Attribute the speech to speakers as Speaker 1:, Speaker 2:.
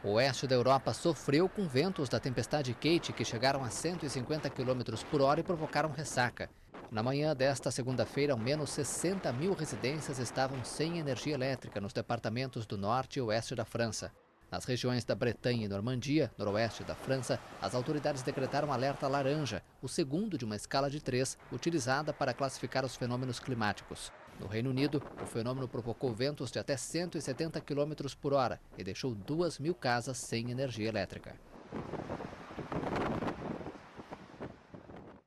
Speaker 1: O oeste da Europa sofreu com ventos da tempestade Kate que chegaram a 150 km por hora e provocaram ressaca. Na manhã desta segunda-feira, ao menos 60 mil residências estavam sem energia elétrica nos departamentos do norte e oeste da França. Nas regiões da Bretanha e Normandia, noroeste da França, as autoridades decretaram alerta laranja, o segundo de uma escala de 3, utilizada para classificar os fenômenos climáticos. No Reino Unido, o fenômeno provocou ventos de até 170 km por hora e deixou 2.000 casas sem energia elétrica.